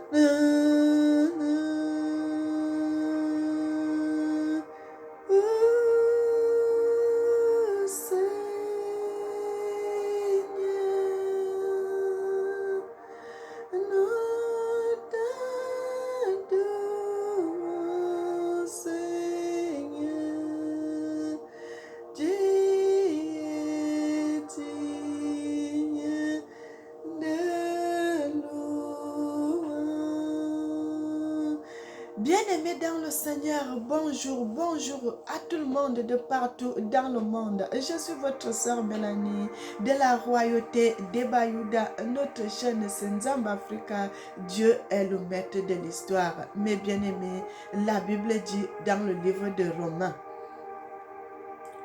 Seigneur, nous t'adorons, Seigneur. Dieu est digne de louange. Bien-aimés dans le Seigneur, bonjour, bonjour à tout le monde de partout dans le monde. Je suis votre sœur Mélanie de la royauté des Bayouda, notre chaîne Senzamba Africa. Dieu est le maître de l'histoire. Mes bien-aimés, la Bible dit dans le livre de Romains,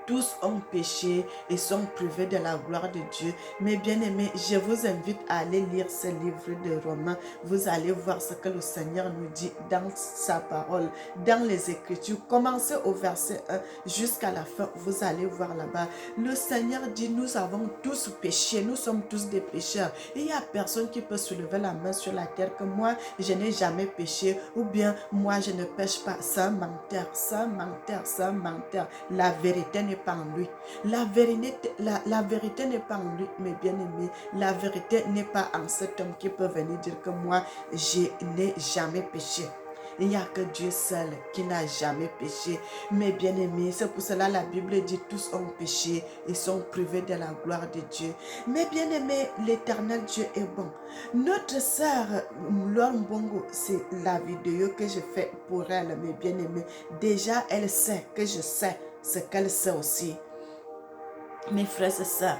tous ont péché et sont privés de la gloire de Dieu. Mes bien-aimés, je vous invite à aller lire ce livre de Romains. Vous allez voir ce que le Seigneur nous dit dans sa parole, dans les Écritures. Commencez au verset 1 jusqu'à la fin. Vous allez voir là-bas. Le Seigneur dit, nous avons tous péché. Nous sommes tous des pécheurs. Et il n'y a personne qui peut soulever la main sur la terre que moi, je n'ai jamais péché. Ou bien, moi, je ne pêche pas. C'est un menteur, c'est un menteur, c'est un menteur. La vérité n'est pas en lui. La vérité n'est pas en lui, mes bien-aimés. La vérité n'est pas en cet homme qui peut venir dire que moi, je n'ai jamais péché. Il n'y a que Dieu seul qui n'a jamais péché. Mes bien-aimés, c'est pour cela la Bible dit tous ont péché et sont privés de la gloire de Dieu. Mes bien-aimés, l'éternel Dieu est bon. Notre sœur Laure Mbongo, c'est la vidéo que je fais pour elle, mes bien-aimés. Déjà, elle sait que je sais ce qu'elle sait aussi. Mes frères et sœurs,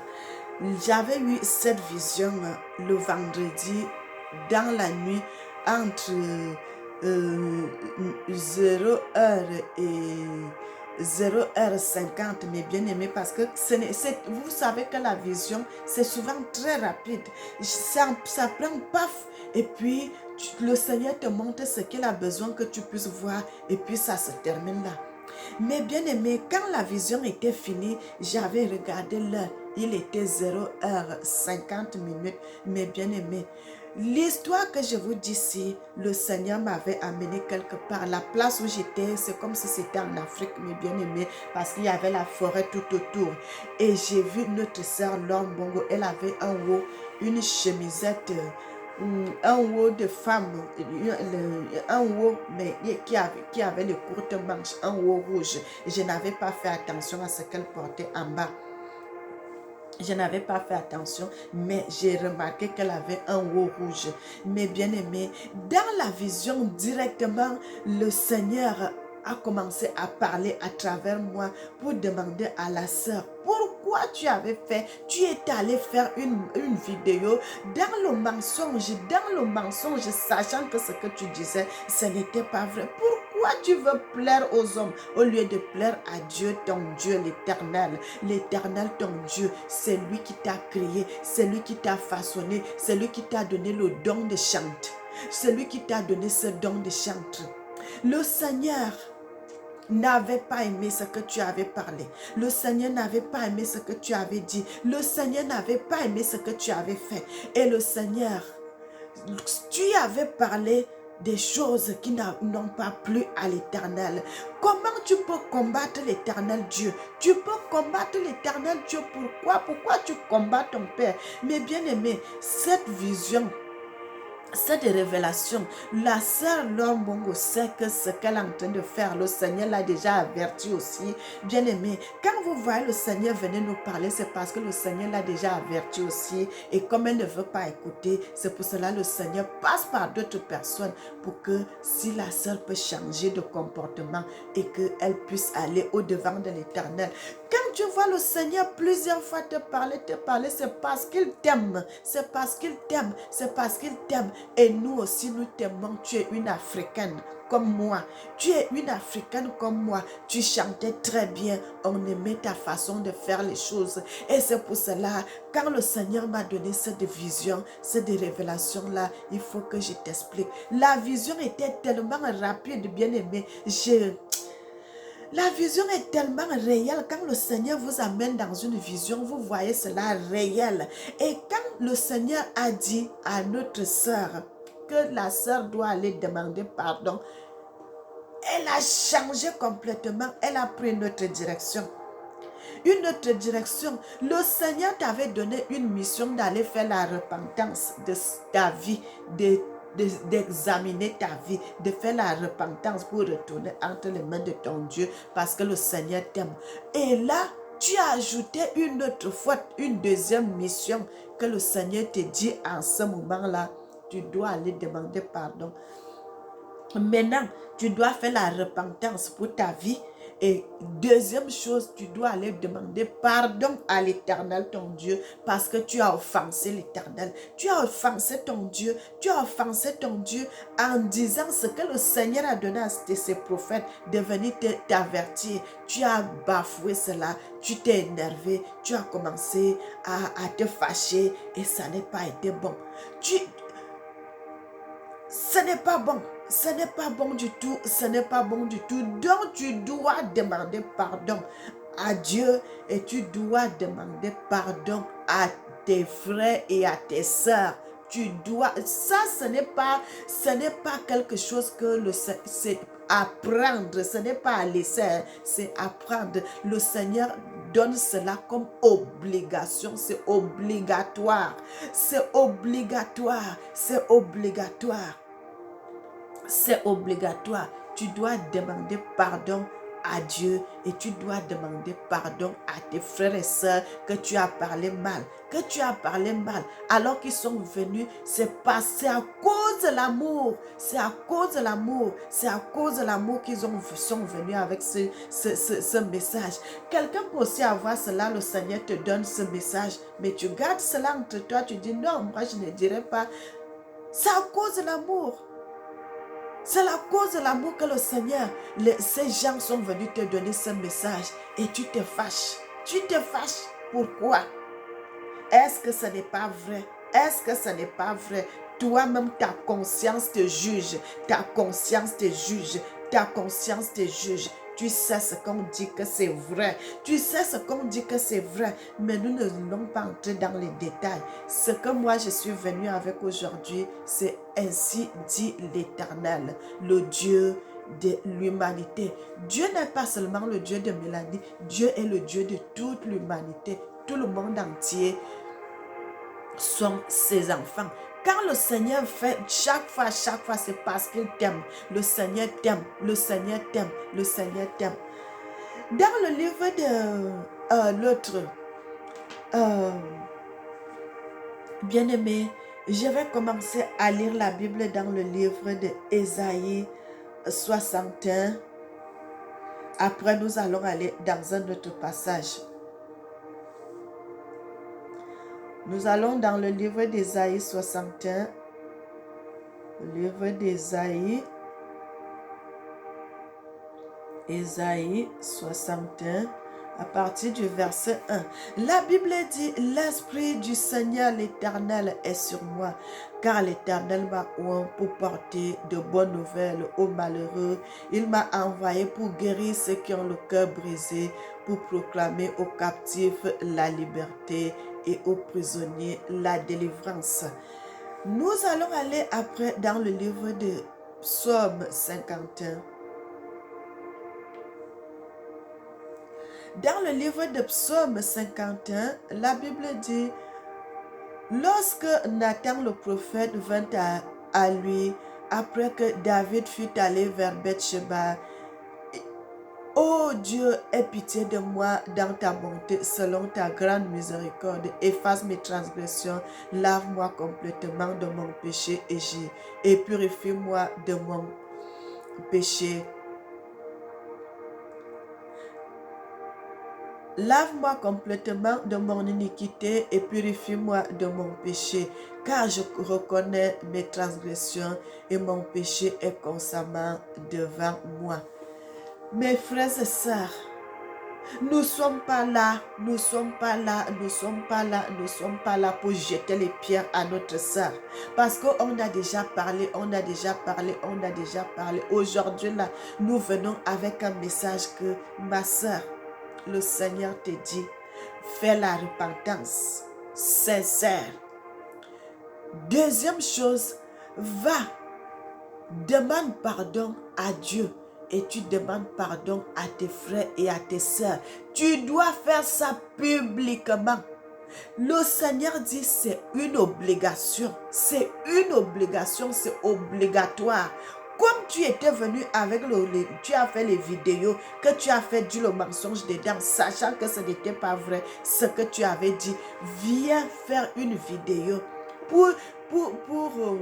j'avais eu cette vision le vendredi dans la nuit entre 0h et 0h50, mes bien-aimés, parce que vous savez que la vision, c'est souvent très rapide. Ça prend paf, et puis le Seigneur te montre ce qu'il a besoin que tu puisses voir, et puis ça se termine là. Mais bien aimé, quand la vision était finie, j'avais regardé l'heure. Il était 0h50. Mes bien aimés, l'histoire que je vous dis ici, le Seigneur m'avait amené quelque part. La place où j'étais, c'est comme si c'était en Afrique, mes bien aimés, parce qu'il y avait la forêt tout autour. Et j'ai vu notre sœur Laure Mbongo, elle avait en haut une chemisette, un haut de femme, un haut mais qui avait les courtes manches, un haut rouge. Je n'avais pas fait attention à ce qu'elle portait en bas. Je n'avais pas fait attention, mais j'ai remarqué qu'elle avait un haut rouge. Mais bien aimé, dans la vision directement, le Seigneur a commencé à parler à travers moi pour demander à la sœur pourquoi tu avais fait, tu étais allé faire une vidéo dans le mensonge, sachant que ce que tu disais, ce n'était pas vrai. Pourquoi tu veux plaire aux hommes au lieu de plaire à Dieu, ton Dieu, l'éternel? L'éternel, ton Dieu, c'est lui qui t'a créé, c'est lui qui t'a façonné, c'est lui qui t'a donné le don de chanter. C'est lui qui t'a donné ce don de chanter. Le Seigneur n'avait pas aimé ce que tu avais parlé. Le Seigneur n'avait pas aimé ce que tu avais dit. Le Seigneur n'avait pas aimé ce que tu avais fait. Et le Seigneur, tu avais parlé des choses qui n'ont pas plu à l'Éternel. Comment tu peux combattre l'Éternel Dieu? Tu peux combattre l'Éternel Dieu. Pourquoi? Pourquoi tu combats ton Père? Mais bien aimé, cette vision, cette révélation, la sœur Laure Mbongo sait que ce qu'elle est en train de faire, le Seigneur l'a déjà averti aussi. Bien aimé, quand vous voyez le Seigneur venir nous parler, c'est parce que le Seigneur l'a déjà averti aussi. Et comme elle ne veut pas écouter, c'est pour cela que le Seigneur passe par d'autres personnes pour que si la sœur peut changer de comportement et qu'elle puisse aller au-devant de l'Éternel. Quand tu vois le Seigneur plusieurs fois te parler, c'est parce qu'il t'aime. C'est parce qu'il t'aime. C'est parce qu'il t'aime. Et nous aussi, nous t'aimons. Tu es une Africaine comme moi. Tu es une Africaine comme moi. Tu chantais très bien. On aimait ta façon de faire les choses. Et c'est pour cela, quand le Seigneur m'a donné cette vision, cette révélation-là, il faut que je t'explique. La vision était tellement rapide, bien aimé. La vision est tellement réelle. Quand le Seigneur vous amène dans une vision, vous voyez cela réel. Et quand le Seigneur a dit à notre sœur que la sœur doit aller demander pardon, elle a changé complètement, elle a pris une autre direction. Une autre direction. Le Seigneur t'avait donné une mission d'aller faire la repentance de ta vie, d'examiner ta vie, de faire la repentance pour retourner entre les mains de ton Dieu parce que le Seigneur t'aime. Et là, tu as ajouté une autre faute, une deuxième mission que le Seigneur te dit en ce moment-là. Tu dois aller demander pardon. Maintenant, tu dois faire la repentance pour ta vie. Et deuxième chose, tu dois aller demander pardon à l'Éternel, ton Dieu, parce que tu as offensé l'Éternel. Tu as offensé ton Dieu. Tu as offensé ton Dieu en disant ce que le Seigneur a donné à ses prophètes de venir t'avertir. Tu as bafoué cela. Tu t'es énervé. Tu as commencé à te fâcher et ça n'a pas été bon. Ce n'est pas bon. Ce n'est pas bon du tout. Ce n'est pas bon du tout. Donc, tu dois demander pardon à Dieu et tu dois demander pardon à tes frères et à tes sœurs. Tu dois... Ça, ce n'est pas quelque chose que c'est apprendre. Ce n'est pas à laisser. C'est apprendre. Le Seigneur donne cela comme obligation. C'est obligatoire. C'est obligatoire. C'est obligatoire. C'est obligatoire. Tu dois demander pardon à Dieu et tu dois demander pardon à tes frères et sœurs que tu as parlé mal. Que tu as parlé mal alors qu'ils sont venus. C'est à cause de l'amour. C'est à cause de l'amour. C'est à cause de l'amour qu'ils sont venus avec ce message. Quelqu'un peut aussi avoir cela. Le Seigneur te donne ce message. Mais tu gardes cela entre toi. Tu dis non, moi je ne dirai pas. C'est à cause de l'amour. C'est la cause de l'amour que le Seigneur, ces gens sont venus te donner ce message et tu te fâches. Tu te fâches. Pourquoi? Est-ce que ce n'est pas vrai? Est-ce que ce n'est pas vrai? Toi-même, ta conscience te juge. Ta conscience te juge. Ta conscience te juge. Tu sais ce qu'on dit que c'est vrai. Tu sais ce qu'on dit que c'est vrai. Mais nous ne voulons pas entrer dans les détails. Ce que moi je suis venu avec aujourd'hui, c'est ainsi dit l'Éternel, le Dieu de l'humanité. Dieu n'est pas seulement le Dieu de Mélanie. Dieu est le Dieu de toute l'humanité. Tout le monde entier sont ses enfants. Quand le Seigneur fait chaque fois, c'est parce qu'il t'aime. Le Seigneur t'aime, le Seigneur t'aime, le Seigneur t'aime. Dans le livre de l'autre bien-aimé, je vais commencer à lire la Bible dans le livre de Ésaïe 61. Après, nous allons aller dans un autre passage. Nous allons dans le livre d'Ésaïe 61. Le livre d'Ésaïe. Ésaïe 61, à partir du verset 1. La Bible dit, l'Esprit du Seigneur l'Éternel est sur moi, car l'Éternel m'a oint pour porter de bonnes nouvelles aux malheureux. Il m'a envoyé pour guérir ceux qui ont le cœur brisé, pour proclamer aux captifs la liberté et aux prisonniers la délivrance. Nous allons aller après dans le livre de Psaume 51. Dans le livre de Psaume 51, la Bible dit, lorsque Nathan le prophète vint à lui, après que David fut allé vers Bathsheba, ô Dieu, aie pitié de moi dans ta bonté, selon ta grande miséricorde, efface mes transgressions, lave-moi complètement de mon péché et purifie-moi de mon péché. Lave-moi complètement de mon iniquité et purifie-moi de mon péché, car je reconnais mes transgressions et mon péché est constamment devant moi. Mes frères et sœurs, nous ne sommes pas là pour jeter les pierres à notre sœur. Parce qu'on a déjà parlé. Aujourd'hui, là, nous venons avec un message que ma sœur, le Seigneur te dit, fais la repentance sincère. Deuxième chose, va, demande pardon à Dieu et tu demandes pardon à tes frères et à tes sœurs. Tu dois faire ça publiquement. Le Seigneur dit c'est une obligation. C'est une obligation, c'est obligatoire. Comme tu étais venu avec tu as fait les vidéos, que tu as fait du le mensonge dedans, sachant que ce n'était pas vrai, ce que tu avais dit, viens faire une vidéo pour, pour, pour, euh,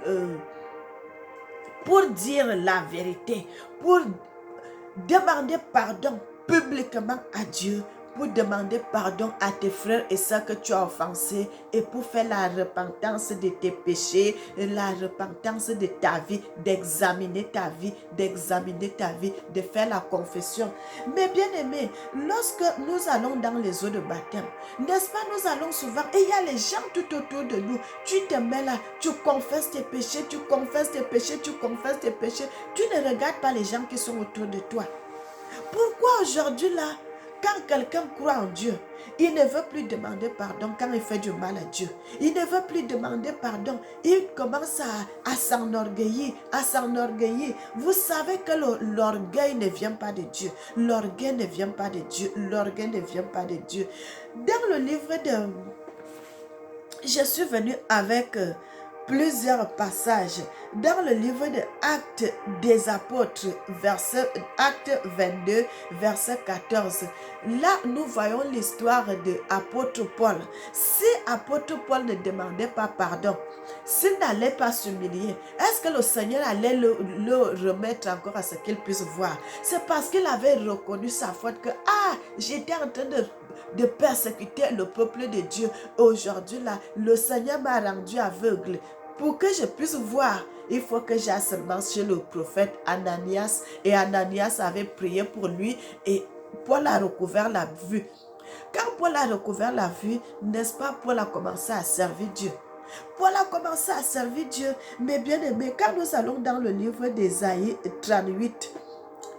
euh, pour dire la vérité, pour demander pardon publiquement à Dieu, pour demander pardon à tes frères et sœurs que tu as offensés et pour faire la repentance de tes péchés, la repentance de ta vie, d'examiner ta vie, de faire la confession. Mais bien aimé, lorsque nous allons dans les eaux de baptême, n'est-ce pas, nous allons souvent, et il y a les gens tout autour de nous, tu te mets là, tu confesses tes péchés, tu confesses tes péchés, tu confesses tes péchés, tu ne regardes pas les gens qui sont autour de toi. Pourquoi aujourd'hui là, quand quelqu'un croit en Dieu, il ne veut plus demander pardon quand il fait du mal à Dieu. Il ne veut plus demander pardon. Il commence à s'enorgueillir, à s'enorgueillir. Vous savez que l'orgueil ne vient pas de Dieu. L'orgueil ne vient pas de Dieu. L'orgueil ne vient pas de Dieu. Dans le livre de... Je suis venue avec plusieurs passages dans le livre de Actes des Apôtres, Acte 22, verset 14. Là, nous voyons l'histoire de l'apôtre Paul. Si l'apôtre Paul ne demandait pas pardon, s'il n'allait pas s'humilier, est-ce que le Seigneur allait le remettre encore à ce qu'il puisse voir? C'est parce qu'il avait reconnu sa faute que, j'étais en train de persécuter le peuple de Dieu. Aujourd'hui, là, le Seigneur m'a rendu aveugle. Pour que je puisse voir, il faut que j'aille seulement chez le prophète Ananias. Et Ananias avait prié pour lui et Paul a recouvert la vue. Quand Paul a recouvert la vue, n'est-ce pas, Paul a commencé à servir Dieu. Paul a commencé à servir Dieu. Mais bien aimé, quand nous allons dans le livre d'Ésaïe 38,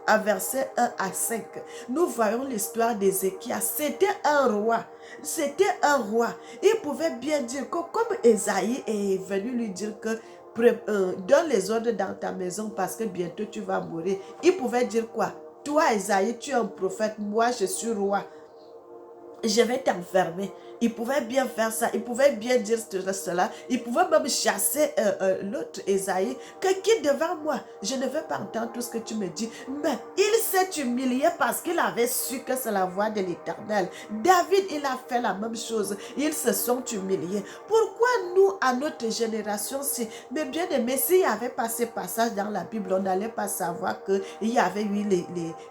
à verset 1 à 5, nous voyons l'histoire d'Ézéchias. C'était un roi. C'était un roi. Il pouvait bien dire que comme Ésaïe est venu lui dire que donne les ordres dans ta maison parce que bientôt tu vas mourir. Il pouvait dire quoi? Toi, Ésaïe, tu es un prophète. Moi, je suis roi. Je vais t'enfermer. Il pouvait bien faire ça. Il pouvait bien dire cela. Il pouvait même chasser l'autre Ésaïe. Que quitte devant moi. Je ne veux pas entendre tout ce que tu me dis. Mais il s'est humilié parce qu'il avait su que c'est la voix de l'Éternel. David, il a fait la même chose. Ils se sont humiliés. Pourquoi nous, à notre génération, si, mais bien aimé, s'il n'y avait pas ces passages dans la Bible, on n'allait pas savoir qu'il y avait eu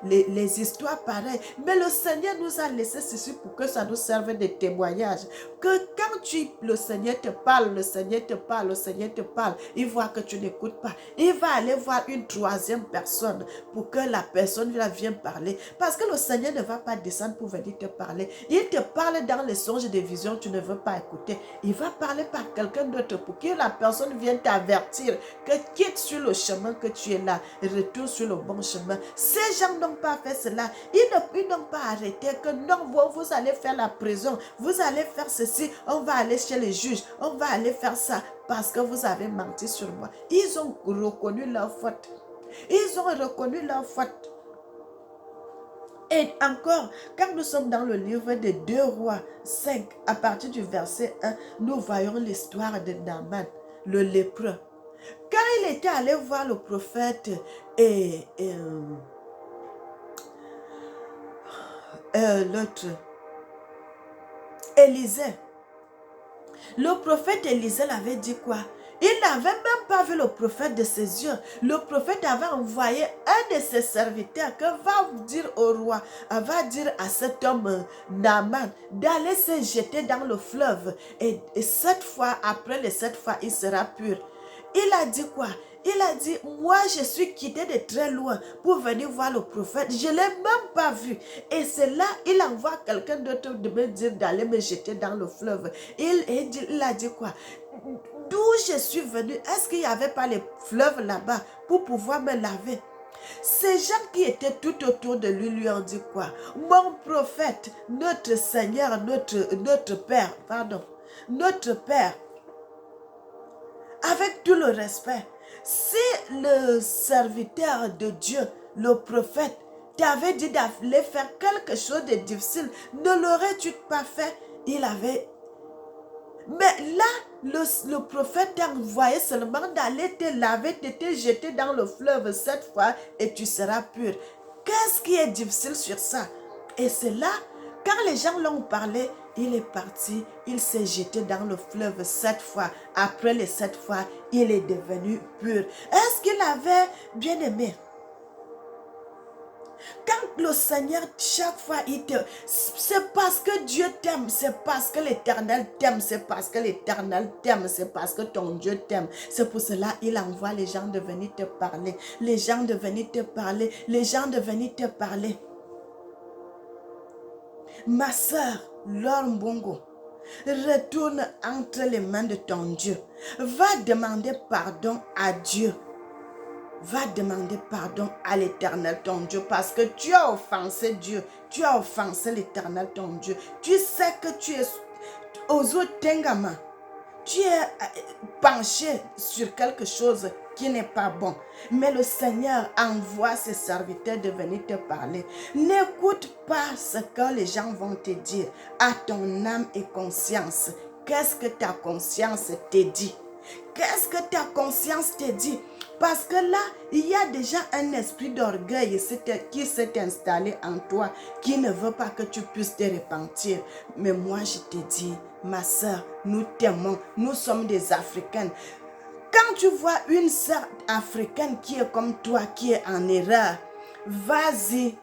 les histoires pareilles. Mais le Seigneur nous a laissé ceci pour que ça nous serve de témoignage. Que quand le Seigneur te parle, le Seigneur te parle, le Seigneur te parle, il voit que tu n'écoutes pas. Il va aller voir une troisième personne pour que la personne vienne parler. Parce que le Seigneur ne va pas descendre pour venir te parler. Il te parle dans les songes et des visions, tu ne veux pas écouter. Il va parler par quelqu'un d'autre pour que la personne vienne t'avertir que quitte sur le chemin que tu es là, retourne sur le bon chemin. Ces gens n'ont pas fait cela. Ils n'ont pas arrêté que non, vous allez faire la prison, vous allez faire ceci, on va aller chez les juges, on va aller faire ça parce que vous avez menti sur moi. Ils ont reconnu leur faute. Ils ont reconnu leur faute. Et encore, quand nous sommes dans le livre de 2 Rois 5, à partir du verset 1, nous voyons l'histoire de Naaman, le lépreux. Quand il était allé voir le prophète et l'autre, Élisée, le prophète Élisée l'avait dit quoi? Il n'avait même pas vu le prophète de ses yeux. Le prophète avait envoyé un de ses serviteurs que va dire au roi, va dire à cet homme Naaman d'aller se jeter dans le fleuve. Et 7 fois, après les 7 fois, il sera pur. Il a dit quoi? Il a dit, moi je suis quitté de très loin pour venir voir le prophète. Je ne l'ai même pas vu. Et c'est là, il envoie quelqu'un d'autre de me dire d'aller me jeter dans le fleuve. Il a dit quoi? D'où je suis venu, est-ce qu'il n'y avait pas les fleuves là-bas pour pouvoir me laver? Ces gens qui étaient tout autour de lui ont dit quoi? Mon prophète, notre Seigneur, notre Père, avec tout le respect, si le serviteur de Dieu, le prophète, t'avait dit d'aller faire quelque chose de difficile, ne l'aurais-tu pas fait? Il avait... Mais là, le prophète t'a envoyé seulement d'aller te laver, te jeter dans le fleuve cette fois et tu seras pur. Qu'est-ce qui est difficile sur ça? Et c'est là, quand les gens l'ont parlé, il est parti, il s'est jeté dans le fleuve 7 fois. Après les 7 fois, il est devenu pur. Est-ce qu'il avait bien aimé? Quand le Seigneur, chaque fois, c'est parce que Dieu t'aime, c'est parce que l'Éternel t'aime, c'est parce que l'Éternel t'aime, c'est parce que ton Dieu t'aime. C'est pour cela il envoie les gens de venir te parler, les gens de venir te parler, les gens de venir te parler. Ma soeur, Laure Mbongo, retourne entre les mains de ton Dieu. Va demander pardon à Dieu. Va demander pardon à l'Éternel ton Dieu parce que tu as offensé Dieu. Tu as offensé l'Éternel ton Dieu. Tu sais que tu es Ozo Tengama. Tu es penché sur quelque chose qui n'est pas bon. Mais le Seigneur envoie ses serviteurs de venir te parler. N'écoute pas ce que les gens vont te dire à ton âme et conscience. Qu'est-ce que ta conscience te dit? Qu'est-ce que ta conscience te dit? Parce que là, il y a déjà un esprit d'orgueil qui s'est installé en toi, qui ne veut pas que tu puisses te repentir. Mais moi, je te dis, ma soeur, nous t'aimons, nous sommes des Africaines. Quand tu vois une sœur africaine qui est comme toi, qui est en erreur, vas-y,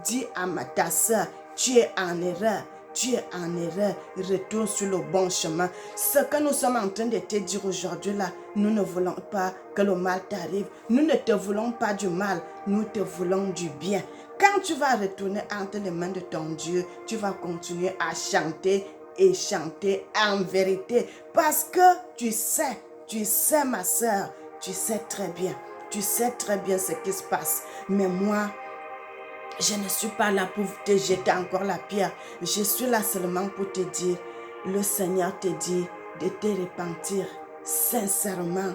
dis à ta sœur, tu es en erreur. Tu es en erreur, retourne sur le bon chemin. Ce que nous sommes en train de te dire aujourd'hui là, nous ne voulons pas que le mal t'arrive. Nous ne te voulons pas du mal, nous te voulons du bien. Quand tu vas retourner entre les mains de ton Dieu, tu vas continuer à chanter et chanter en vérité. Parce que tu sais ma soeur, tu sais très bien ce qui se passe. Mais moi, je ne suis pas là pour te jeter encore la pierre. Je suis là seulement pour te dire, le Seigneur te dit de te repentir sincèrement,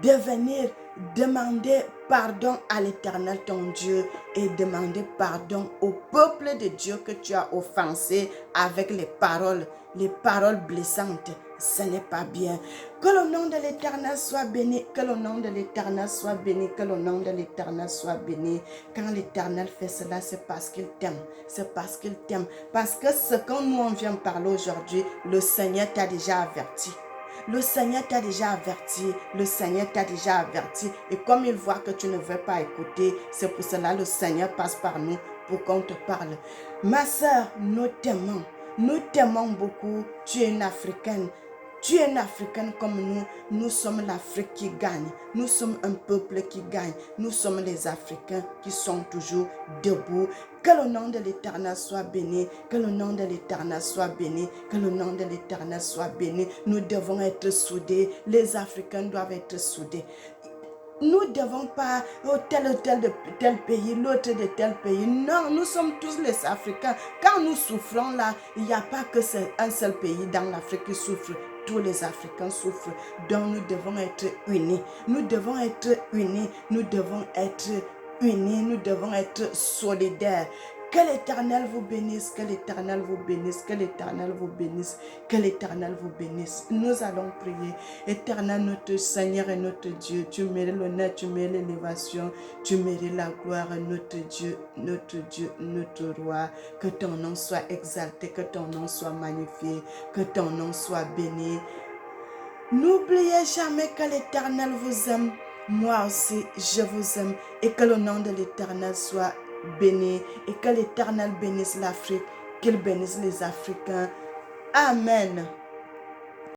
de venir demander pardon à l'Éternel ton Dieu et demander pardon au peuple de Dieu que tu as offensé avec les paroles blessantes. Ce n'est pas bien. Que le nom de l'Éternel soit béni, que le nom de l'Éternel soit béni, que le nom de l'Éternel soit béni. Quand l'Éternel fait cela, c'est parce qu'il t'aime. C'est parce qu'il t'aime. Parce que ce que nous on vient parler aujourd'hui, le Seigneur t'a déjà averti. Le Seigneur t'a déjà averti, le Seigneur t'a déjà averti. Et comme il voit que tu ne veux pas écouter, c'est pour cela que le Seigneur passe par nous pour qu'on te parle. Ma soeur, nous t'aimons beaucoup. Tu es une Africaine. Tu es une Africaine comme nous. Nous sommes l'Afrique qui gagne. Nous sommes un peuple qui gagne. Nous sommes les Africains qui sont toujours debout. Que le nom de l'Éternel soit béni. Que le nom de l'Éternel soit béni. Que le nom de l'Éternel soit béni. Nous devons être soudés. Les Africains doivent être soudés. Nous ne devons pas tel de tel pays, l'autre de tel pays. Non, nous sommes tous les Africains. Quand nous souffrons là, il n'y a pas que un seul pays dans l'Afrique qui souffre. Tous les Africains souffrent. Donc nous devons être unis. Nous devons être unis. Nous devons être unis. Nous devons être solidaires. Que l'Éternel vous bénisse, que l'Éternel vous bénisse, que l'Éternel vous bénisse, que l'Éternel vous bénisse. Nous allons prier. Éternel, notre Seigneur et notre Dieu, tu mérites l'honneur, tu mérites l'élévation, tu mérites la gloire, notre Dieu, notre roi. Que ton nom soit exalté, que ton nom soit magnifié, que ton nom soit béni. N'oubliez jamais que l'Éternel vous aime. Moi aussi, je vous aime et que le nom de l'Éternel soit béni et que l'Éternel bénisse l'Afrique, qu'il bénisse les Africains. Amen.